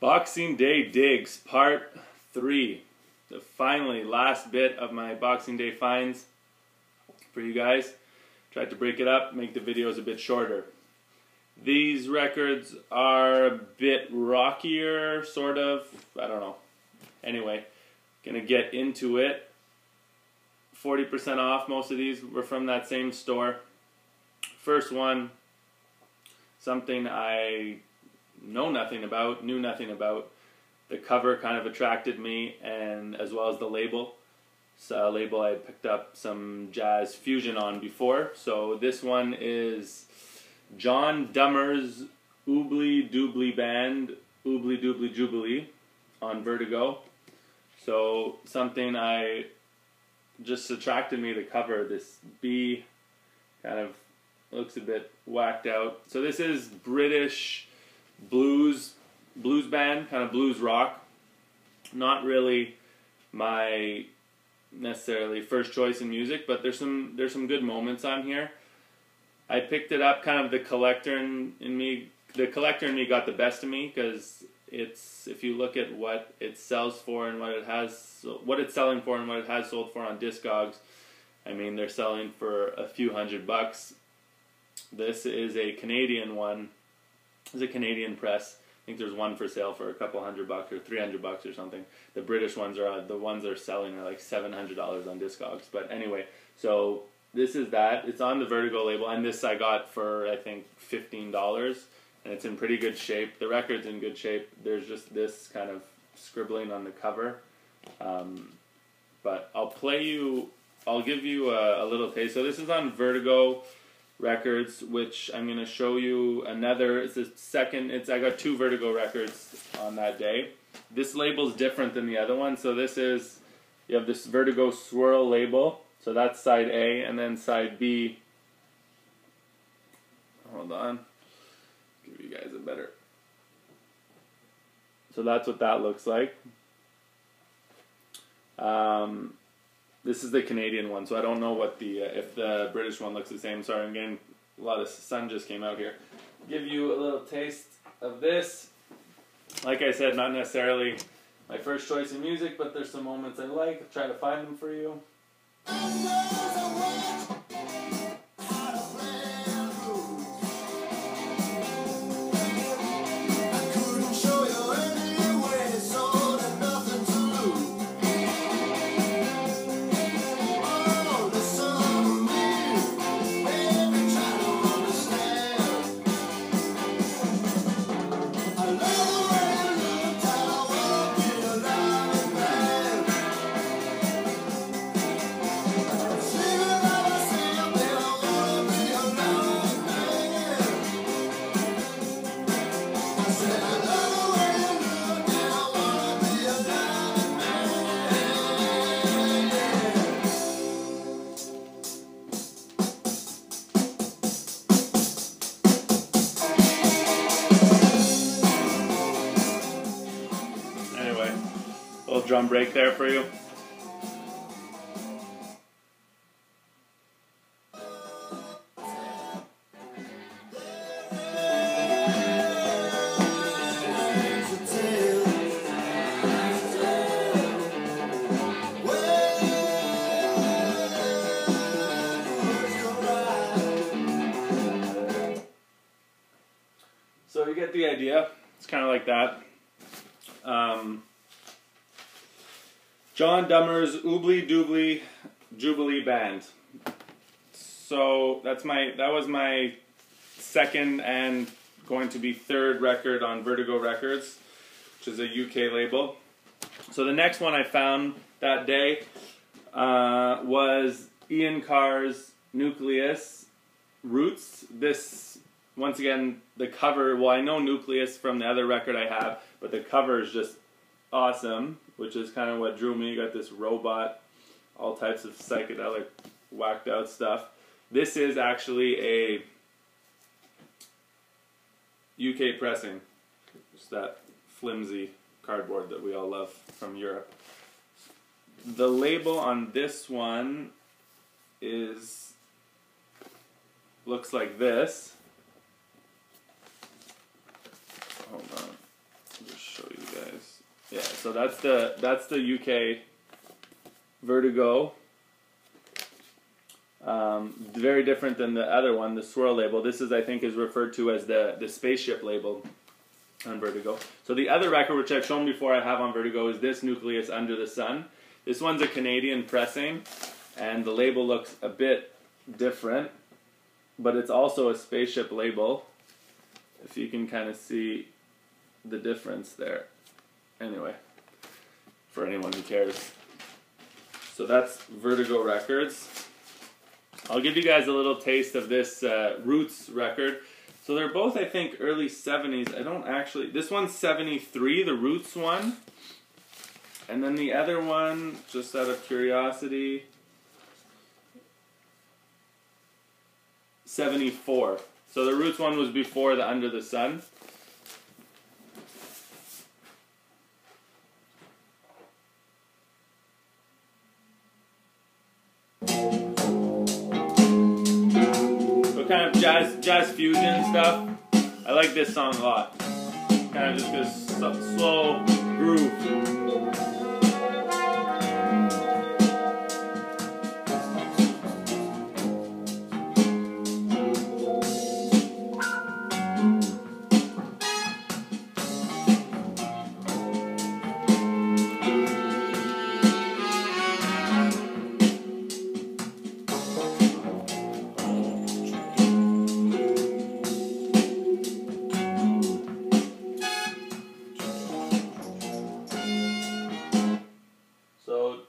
Boxing Day Digs, Part 3. The finally last bit of my Boxing Day finds for you guys. Tried to break it up, make the videos a bit shorter. These records are a bit rockier, sort of. I don't know. Anyway, gonna get into it. 40% off. Most of these were from that same store. First one, something I knew nothing about. The cover kind of attracted me, and as well as the label. It's a label I had picked up some jazz fusion on before. So this one is John Dummer's Oobly Doobly Band, Oobly Doobly Jubilee on Vertigo. So something I just attracted me, the cover. This B kind of looks a bit whacked out. So this is British blues band, kind of blues rock. Not really my necessarily first choice in music, but there's some good moments on here. I picked it up, kind of the collector in me got the best of me, because it's, if you look at what it sells for and what it's selling for and what it has sold for on Discogs, I mean, they're selling for a few $100. This is a Canadian one. It's a Canadian press. I think there's one for sale for a couple $100 or $300 or something. The British ones are the ones they're selling are like $700 on Discogs. But anyway, so this is that. It's on the Vertigo label, and this I got for I think $15, and it's in pretty good shape. The record's in good shape. There's just this kind of scribbling on the cover, but I'll give you a little taste. So this is on Vertigo Records, which I'm going to show you another. It's the second. I got two Vertigo records on that day. This label's different than the other one. So this is, you have this Vertigo Swirl label. So that's side A, and then side B. Hold on. Give you guys a better. So that's what that looks like. This is the Canadian one, so I don't know what if the British one looks the same. Sorry, I'm getting a lot of sun just came out here. Give you a little taste of this. Like I said, not necessarily my first choice in music, but there's some moments I like. I'll try to find them for you. Little drum break there for you. So you get the idea. It's kind of like that. John Dummer's Oobly Doobly Jubilee Band. So that was my second and going to be third record on Vertigo Records, which is a UK label. So the next one I found that day was Ian Carr's Nucleus Roots. This, once again, the cover, well, I know Nucleus from the other record I have, but the cover is just awesome, which is kind of what drew me. You got this robot, all types of psychedelic, whacked out stuff. This is actually a UK pressing. Just that flimsy cardboard that we all love from Europe. The label on this one looks like this. Hold on, I'll just show you So that's the UK Vertigo. Very different than the other one, the swirl label. This is, I think, is referred to as the spaceship label on Vertigo. So the other record, which I've shown before I have on Vertigo, is this Nucleus Under the Sun. This one's a Canadian pressing, and the label looks a bit different, but it's also a spaceship label, if you can kind of see the difference there. Anyway, for anyone who cares. So that's Vertigo Records. I'll give you guys a little taste of this Roots record. So they're both, I think, early 70s. I don't actually... This one's 73, the Roots one. And then the other one, just out of curiosity, 74. So the Roots one was before the Under the Sun. Kind of jazz fusion stuff. I like this song a lot. Kind of just this slow groove.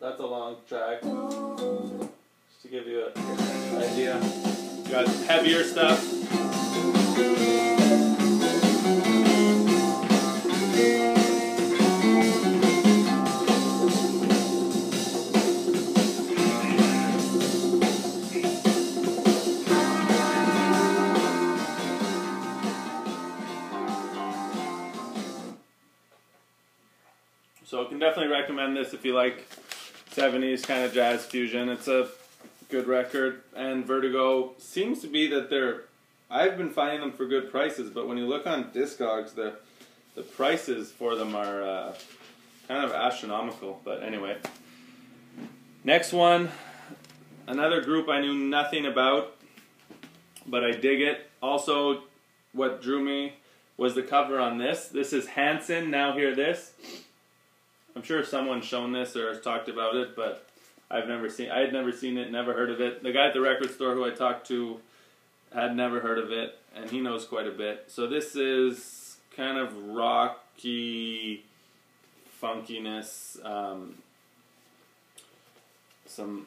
That's a long track, just to give you an idea. Got heavier stuff. So I can definitely recommend this if you like 70s kind of jazz fusion. It's a good record, and Vertigo seems to be that I've been finding them for good prices, but when you look on Discogs, the prices for them are kind of astronomical. But anyway, next one, another group I knew nothing about, but I dig it. Also, what drew me was the cover on this. This is Hansen, Now Hear This. I'm sure someone's shown this or has talked about it, but I had never seen it, never heard of it. The guy at the record store who I talked to had never heard of it, and he knows quite a bit. So this is kind of rocky funkiness, some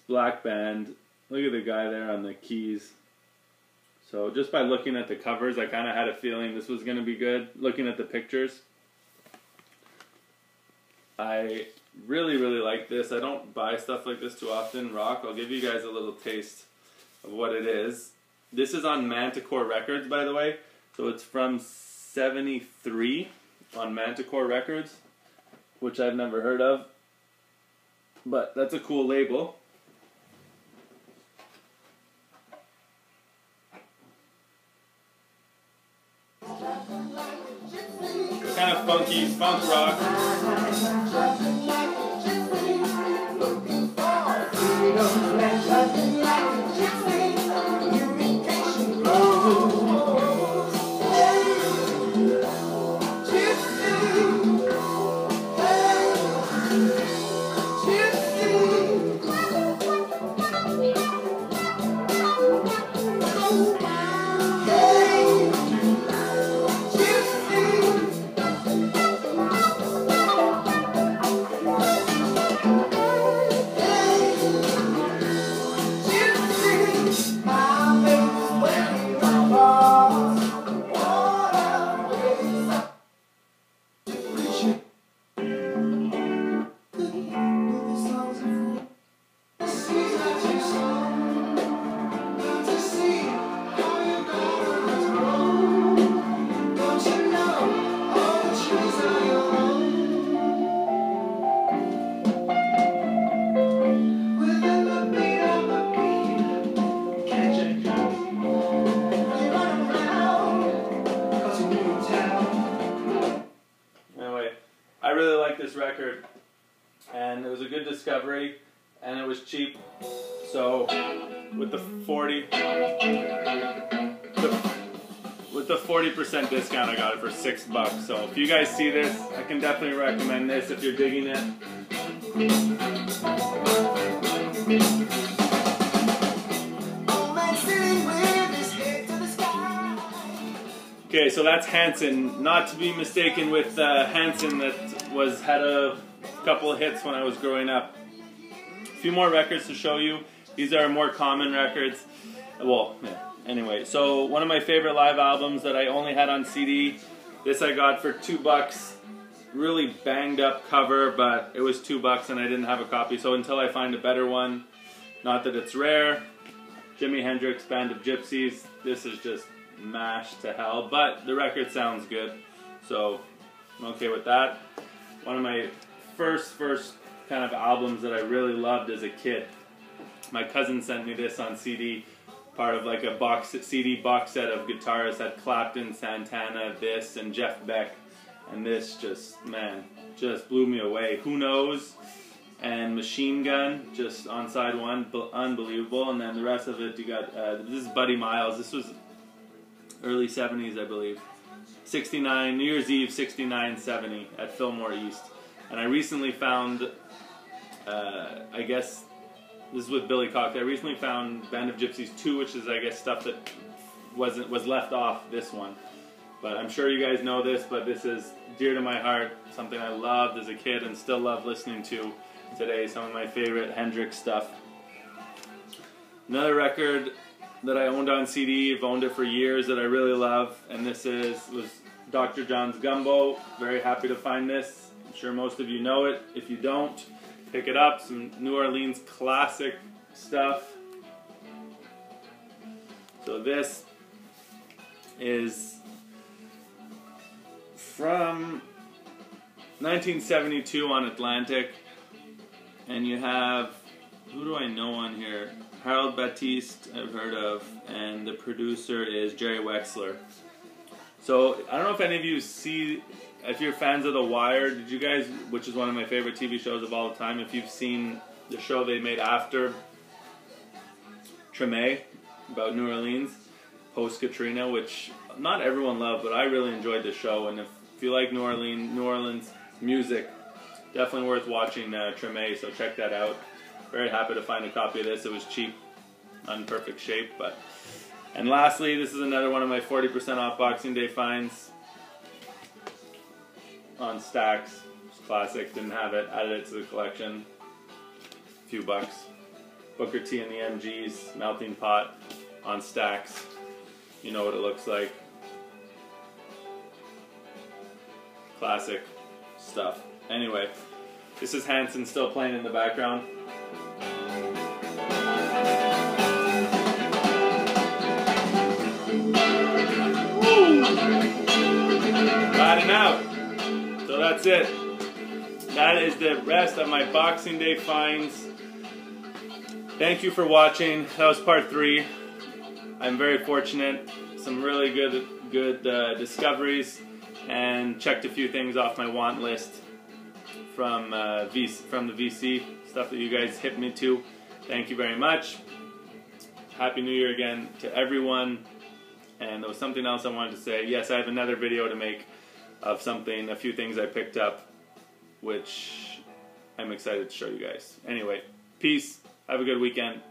black band. Look at the guy there on the keys. So just by looking at the covers, I kind of had a feeling this was going to be good. Looking at the pictures, I really, really like this. I don't buy stuff like this too often, rock. I'll give you guys a little taste of what it is. This is on Manticore Records, by the way. So it's from 73 on Manticore Records, which I've never heard of. But that's a cool label. Kind of funky, funk rock. this record, and it was a good discovery, and it was cheap. So with the 40% discount, I got it for $6. So if you guys see this, I can definitely recommend this if you're digging it. Okay, so that's Hansen, not to be mistaken with Hansen that had a couple of hits when I was growing up. A few more records to show you. These are more common records. Well, yeah. Anyway, so one of my favorite live albums that I only had on CD. This I got for $2. Really banged up cover, but it was $2 and I didn't have a copy. So until I find a better one, not that it's rare. Jimi Hendrix, Band of Gypsies. This is just mashed to hell, but the record sounds good, so I'm okay with that. One of my first kind of albums that I really loved as a kid. My cousin sent me this on CD, part of like a CD box set of guitarists. Had Clapton, Santana, this, and Jeff Beck, and this just, man, just blew me away. Who Knows and Machine Gun, just on side one, unbelievable. And then the rest of it, you got this is Buddy Miles. This was early 70s, I believe. 69, New Year's Eve, 69-70 at Fillmore East. And I recently found, I guess, this is with Billy Cox. I recently found Band of Gypsies 2, which is, I guess, stuff that was left off this one. But I'm sure you guys know this, but this is dear to my heart, something I loved as a kid and still love listening to today. Some of my favorite Hendrix stuff. Another record that I owned on CD, I've owned it for years, that I really love, and this was Dr. John's Gumbo. Very happy to find this. I'm sure most of you know it. If you don't, pick it up. Some New Orleans classic stuff. So this is from 1972 on Atlantic, and you have, who do I know on here? Harold Batiste, I've heard of, and the producer is Jerry Wexler. So, I don't know if any of you see, if you're fans of The Wire, did you guys, which is one of my favorite TV shows of all time, if you've seen the show they made after Treme, about New Orleans, post-Katrina, which not everyone loved, but I really enjoyed the show, and if you like New Orleans music, definitely worth watching Treme, so check that out. Very happy to find a copy of this. It was cheap, not in perfect shape, but. And lastly, this is another one of my 40% off Boxing Day finds on Stax. It's classic. Didn't have it. Added it to the collection. A few bucks. Booker T and the MGs, Melting Pot on Stax. You know what it looks like. Classic stuff. Anyway, this is Hansen still playing in the background. Riding out. So that's it. That is the rest of my Boxing Day finds. Thank you for watching. That was part 3. I'm very fortunate. Some really good discoveries, and checked a few things off my want list from the VC stuff that you guys hit me to. Thank you very much. Happy New Year again to everyone. And there was something else I wanted to say. Yes, I have another video to make of a few things I picked up, which I'm excited to show you guys. Anyway, peace. Have a good weekend.